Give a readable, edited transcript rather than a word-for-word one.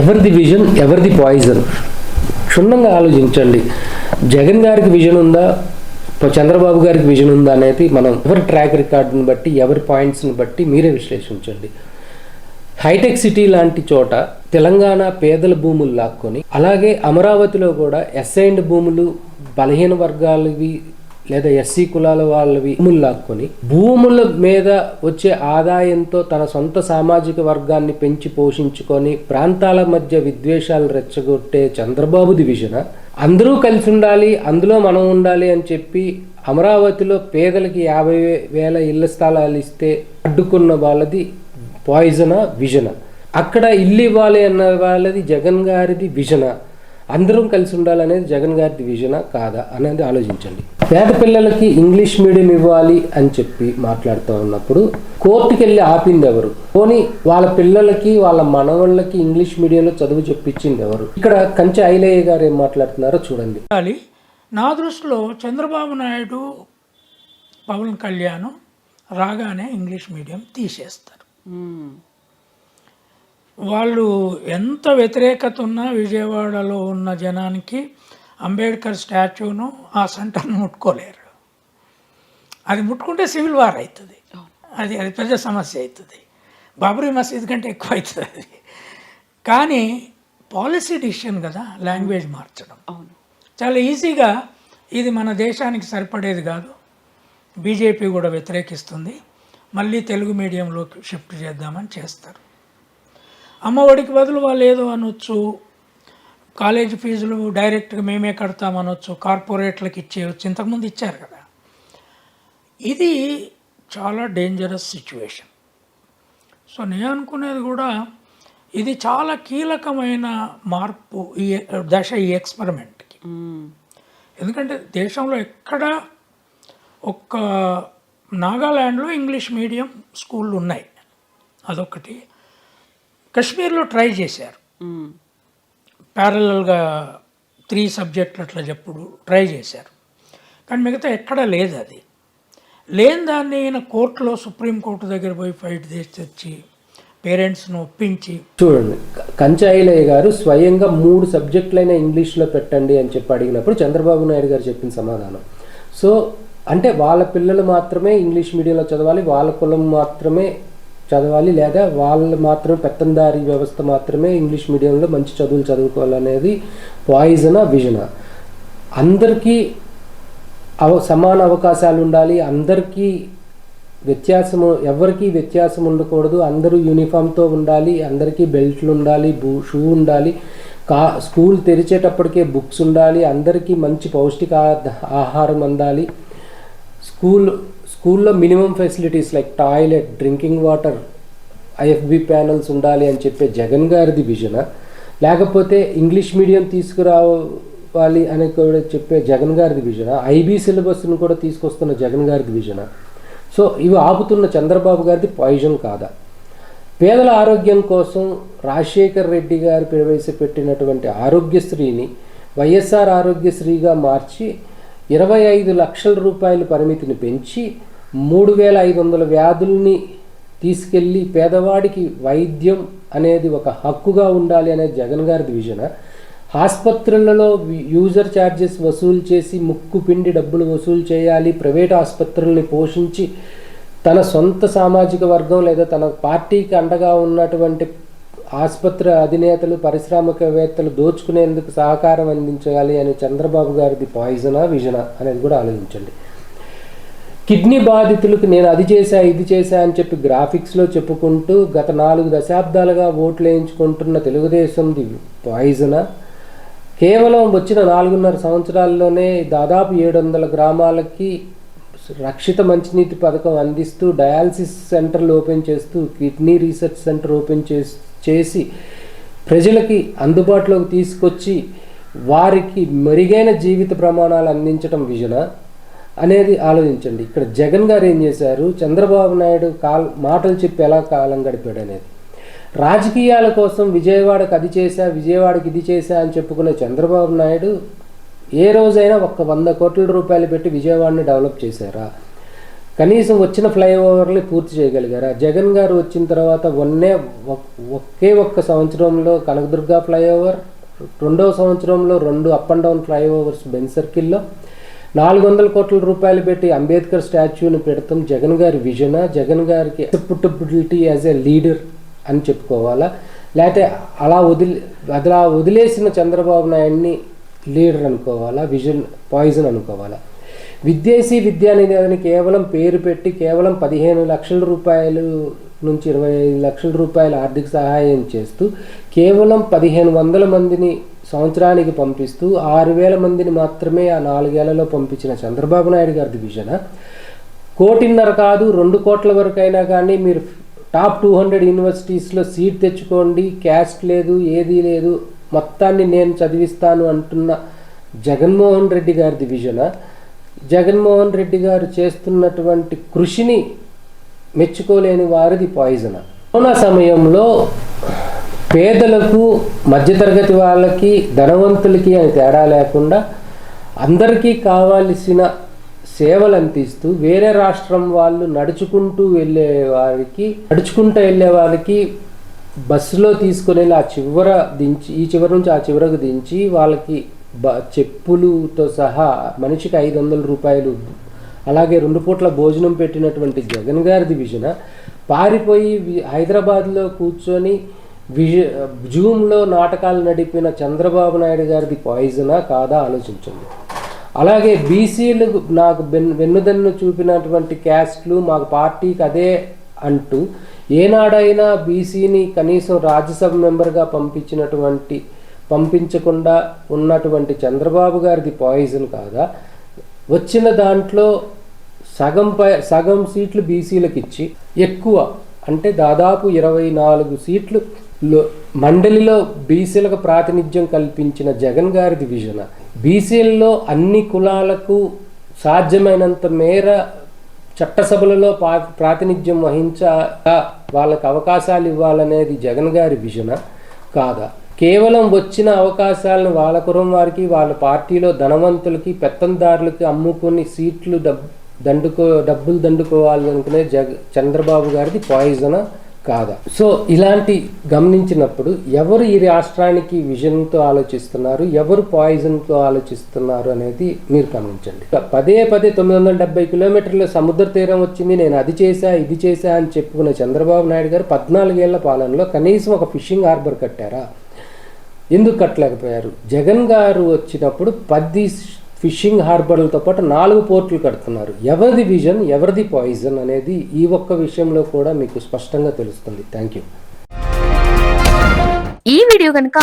ఎవరిది విజన్, ఎవరిది పాయిజన్? క్షుణ్ణంగా ఆలోచించండి. జగన్ గారికి విజన్ ఉందా, చంద్రబాబు గారికి విజన్ ఉందా అనేది మనం ఎవరి ట్రాక్ రికార్డుని బట్టి, ఎవరి పాయింట్స్ని బట్టి మీరే విశ్లేషించండి. హైటెక్ సిటీ లాంటి చోట తెలంగాణ పేదల భూములు లాక్కొని, అలాగే అమరావతిలో కూడా అసైన్డ్ భూములు బలహీన వర్గాలవి లేదా ఎస్సీ కులాల వాళ్ళవి భూములు లాక్కొని, భూముల మీద వచ్చే ఆదాయంతో తన సొంత సామాజిక వర్గాన్ని పెంచి పోషించుకొని ప్రాంతాల మధ్య విద్వేషాలు రెచ్చగొట్టే చంద్రబాబు డివిజన్, అందరూ కలిసి ఉండాలి, అందులో మనం ఉండాలి అని చెప్పి అమరావతిలో పేదలకి 50,000 ఇళ్ల స్థలాలు ఇస్తే అడ్డుకున్న వాళ్ళది పాయిజనా, విజన? అక్కడ ఇల్లు ఇవ్వాలి అన్న వాళ్ళది జగన్ గారిది విజన? అందరం కలిసి ఉండాలనేది జగన్ గారిది విజన కాదా అనేది ఆలోచించండి. పేద పిల్లలకి ఇంగ్లీష్ మీడియం ఇవ్వాలి అని చెప్పి మాట్లాడుతూ ఉన్నప్పుడు కోర్టుకి వెళ్ళి ఆపింది ఎవరు? పోనీ వాళ్ళ పిల్లలకి, వాళ్ళ మనవళ్ళకి ఇంగ్లీష్ మీడియంలో చదువు చెప్పించింది ఎవరు? ఇక్కడ కంచె ఐలయ్య గారు ఏం మాట్లాడుతున్నారో చూడండి. నా దృష్టిలో చంద్రబాబు నాయుడు, పవన్ కళ్యాణ్ రాగానే ఇంగ్లీష్ మీడియం తీసేస్తారు. వాళ్ళు ఎంత వ్యతిరేకత ఉన్నా విజయవాడలో ఉన్న జనానికి అంబేద్కర్ స్టాచ్యూను, ఆ సెంటర్ను ముట్టుకోలేరు. అది ముట్టుకుంటే సివిల్ వార్ అవుతుంది. అది పెద్ద సమస్య అవుతుంది. బాబరీ మసీద్ కంటే ఎక్కువ అవుతుంది అది. కానీ పాలసీ డిసిషన్ కదా, లాంగ్వేజ్ మార్చడం చాలా ఈజీగా. ఇది మన దేశానికి సరిపడేది కాదు. బీజేపీ కూడా వ్యతిరేకిస్తుంది. మళ్ళీ తెలుగు మీడియంలోకి షిఫ్ట్ చేద్దామని చేస్తారు. అమ్మఒడికి బదులు వాళ్ళు ఏదో అనొచ్చు, కాలేజ్ ఫీజులు డైరెక్ట్గా మేమే కడతామనొచ్చు, కార్పొరేట్లకు ఇచ్చేయచ్చు, ఇంతకుముందు ఇచ్చారు కదా. ఇది చాలా డేంజరస్ సిచ్యువేషన్. సో నేను అనుకునేది కూడా ఇది చాలా కీలకమైన మార్పు ఈ దశ, ఈ ఎక్స్పెరిమెంట్కి. ఎందుకంటే దేశంలో ఎక్కడ ఒక్క నాగాల్యాండ్లో ఇంగ్లీష్ మీడియం స్కూళ్ళు ఉన్నాయి, అదొకటి. కశ్మీర్లో ట్రై చేశారు, ప్యారలల్గా 3 సబ్జెక్టులు అట్లా చెప్పుడు ట్రై చేశారు, కానీ మిగతా ఎక్కడా లేదు. అది లేని దాన్ని ఈయన కోర్టులో, సుప్రీంకోర్టు దగ్గర పోయి ఫైట్ చేసి తెచ్చి పేరెంట్స్ను ఒప్పించి. చూడండి, కంచె ఐలయ్య గారు స్వయంగా 3 సబ్జెక్టులైనా ఇంగ్లీష్లో పెట్టండి అని చెప్పి అడిగినప్పుడు చంద్రబాబు నాయుడు గారు చెప్పిన సమాధానం. సో అంటే వాళ్ళ పిల్లలు మాత్రమే ఇంగ్లీష్ మీడియంలో చదవాలి, వాళ్ళ కులం మాత్రమే చదవాలి, లేదా వాళ్ళు మాత్రమే పెత్తందారీ వ్యవస్థ మాత్రమే ఇంగ్లీష్ మీడియంలో మంచి చదువులు చదువుకోవాలనేది పాయిజనా, విజనా? అందరికీ సమాన అవకాశాలు ఉండాలి, అందరికీ వ్యత్యాసము, ఎవరికి వ్యత్యాసం ఉండకూడదు, అందరూ యూనిఫామ్తో ఉండాలి, అందరికీ బెల్ట్లు ఉండాలి, షూ ఉండాలి, స్కూల్ తెరిచేటప్పటికే బుక్స్ ఉండాలి, అందరికీ మంచి పౌష్టిక ఆహారం అందాలి, స్కూల్లో minimum facilities like toilet, drinking water, IFB panels ఉండాలి అని చెప్పే జగన్ గారిది విజన? లేకపోతే ఇంగ్లీష్ మీడియం తీసుకురావాలి అని కూడా చెప్పే జగన్ గారిది విజన? ఐబీ సిలబస్ను కూడా తీసుకొస్తున్న జగన్ గారిది విజన? సో ఇవి ఆపుతున్న చంద్రబాబు గారిది పాయిజన్ కాదా? పేదల ఆరోగ్యం కోసం రాజశేఖర్ రెడ్డి గారు ప్రవేశపెట్టినటువంటి ఆరోగ్యశ్రీని వైఎస్ఆర్ ఆరోగ్యశ్రీగా మార్చి 25 లక్షల రూపాయల పరిమితిని పెంచి 3,500 వ్యాధుల్ని తీసుకెళ్ళి పేదవాడికి వైద్యం అనేది ఒక హక్కుగా ఉండాలి అనేది జగన్ గారిది విజన? ఆసుపత్రులలో యూజర్ ఛార్జెస్ వసూలు చేసి ముక్కు పిండి డబ్బులు వసూలు చేయాలి, ప్రైవేట్ ఆసుపత్రుల్ని పోషించి తన సొంత సామాజిక వర్గం లేదా తన పార్టీకి అండగా ఉన్నటువంటి ఆసుపత్రి అధినేతలు, పారిశ్రామికవేత్తలు దోచుకునేందుకు సహకారం అందించాలి అని చంద్రబాబు గారిది పాయిజనా, విజనా అనేది కూడా ఆలోచించండి. కిడ్నీ బాధితులకు నేను అది చేశా, ఇది చేశా అని చెప్పి గ్రాఫిక్స్లో చెప్పుకుంటూ గత 4 దశాబ్దాలుగా ఓట్లు వేయించుకుంటున్న తెలుగుదేశంది పాయిజనా? కేవలం వచ్చిన 4.5 సంవత్సరాల్లోనే దాదాపు 700 గ్రామాలకి రక్షిత మంచినీటి పథకం అందిస్తూ, డయాలసిస్ సెంటర్లు ఓపెన్ చేస్తూ, కిడ్నీ రీసెర్చ్ సెంటర్ ఓపెన్ చేసి ప్రజలకి అందుబాటులోకి తీసుకొచ్చి వారికి మెరుగైన జీవిత ప్రమాణాలు అందించడం విజన అనేది ఆలోచించండి. ఇక్కడ జగన్ గారు ఏం చేశారు, చంద్రబాబు నాయుడు మాటలు చెప్పి ఎలా కాలం గడిపాడు అనేది. రాజకీయాల కోసం విజయవాడకి అది చేశా, విజయవాడకి ఇది చేశా అని చెప్పుకునే చంద్రబాబు నాయుడు ఏ రోజైనా 100 కోట్ల రూపాయలు పెట్టి విజయవాడని డెవలప్ చేశారా? కనీసం వచ్చిన ఫ్లైఓవర్ని పూర్తి చేయగలిగారా? జగన్ గారు వచ్చిన తర్వాత ఒకే ఒక్క సంవత్సరంలో కనకదుర్గ ఫ్లైఓవర్, రెండవ సంవత్సరంలో 2 up and down flyovers Benz సర్కిల్లో, 400 కోట్ల రూపాయలు పెట్టి అంబేద్కర్ స్టాచ్యూని పెడతాం జగన్ గారి విజనా? జగన్ గారికి అక్సెప్టబిలిటీ యాజ్ ఎ లీడర్ అని చెప్పుకోవాలా, లేకపోతే అలా వదిలేసిన చంద్రబాబు నాయుడిని లీడర్ అనుకోవాలా, విజన్ పాయిజన్ అనుకోవాలా? విదేశీ విద్యానిధిని కేవలం పేరు పెట్టి కేవలం 15 లక్షల రూపాయలు నుంచి 25 లక్షల రూపాయల ఆర్థిక సహాయం చేస్తూ కేవలం 1500 మందిని సంవత్సరానికి పంపిస్తూ 6000 మందిని మాత్రమే ఆ 4 ఏళ్లలో పంపించిన చంద్రబాబు నాయుడు గారి విజన 1.5 కోటి కాదు 2 కోట్ల వరకు అయినా కానీ మీరు టాప్ 200 యూనివర్సిటీస్లో సీట్ తెచ్చుకోండి, క్యాస్ట్ లేదు, ఏదీ లేదు, మొత్తాన్ని నేను చదివిస్తాను అంటున్న జగన్మోహన్ రెడ్డి గారి విజన? జగన్మోహన్ రెడ్డి గారు చేస్తున్నటువంటి కృషిని మెచ్చుకోలేని వారిది పాయిజన్. కరోనా సమయంలో పేదలకు, మధ్యతరగతి వాళ్ళకి, ధనవంతులకి అని తేడా లేకుండా అందరికీ కావాల్సిన సేవలు అందిస్తూ వేరే రాష్ట్రం వాళ్ళు నడుచుకుంటూ వెళ్ళే వారికి బస్సులో తీసుకుని వెళ్ళి ఈ చివరి నుంచి ఆ చివరకు దించి వాళ్ళకి చెప్పులతో సహా మనిషికి 500 రూపాయలు, అలాగే 2 పూట్ల భోజనం పెట్టినటువంటి జగన్ గారిది విజన పారిపోయి హైదరాబాద్లో కూర్చొని జూమ్లో నాటకాలు నడిపిన చంద్రబాబు నాయుడు గారిది పాయిజనా కాదా ఆలోచించండి. అలాగే బీసీలు నాకు వెన్నుదన్ను చూపినటువంటి క్యాస్ట్లు మాకు పార్టీకి అదే అంటూ ఏనాడైనా బీసీని కనీసం రాజ్యసభ మెంబర్గా పంపించకుండా ఉన్నటువంటి చంద్రబాబు గారిది పాయిజన్ కాదా? వచ్చిన దాంట్లో సగం సీట్లు బీసీలకు ఇచ్చి ఎక్కువ అంటే దాదాపు 24 సీట్లు మండలిలో బీసీలకు ప్రాతినిధ్యం కల్పించిన జగన్ గారిది విజన బీసీల్లో అన్ని కులాలకు సాధ్యమైనంత మేర చట్టసభలలో ప్రాతినిధ్యం వాళ్ళకు అవకాశాలు ఇవ్వాలనేది జగన్ గారి విజన కాదా? కేవలం వచ్చిన అవకాశాలను వాళ్ళ కులం వారికి, వాళ్ళ పార్టీలో ధనవంతులకి, పెత్తందారులకి అమ్ముకుని సీట్లు డబ్బులు దండుకోవాలనుకునే చంద్రబాబు గారిది పాయిజన్ కాదా? సో ఇలాంటి గమనించినప్పుడు ఎవరు ఈ రాష్ట్రానికి విజన్తో ఆలోచిస్తున్నారు, ఎవరు పాయిజన్తో ఆలోచిస్తున్నారు అనేది మీరు గమనించండి. పదే 970 కిలోమీటర్ల సముద్ర తీరం వచ్చింది, నేను అది చేశా ఇది చేశా అని చెప్పుకున్న చంద్రబాబు నాయుడు గారు 14 ఏళ్ల పాలనలో కనీసం ఒక ఫిషింగ్ హార్బర్ కట్టారా? ఎందుకు కట్టలేకపోయారు? జగన్ గారు వచ్చినప్పుడు 10 ఫిషింగ్ హార్బర్లతో పాటు 4 పోర్టులు కడుతున్నారు. ఎవరిది విజన్, ఎవరిది పాయిజన్ అనేది ఈ ఒక్క విషయంలో కూడా మీకు స్పష్టంగా తెలుస్తుంది. Thank you. ఈ వీడియో కనుక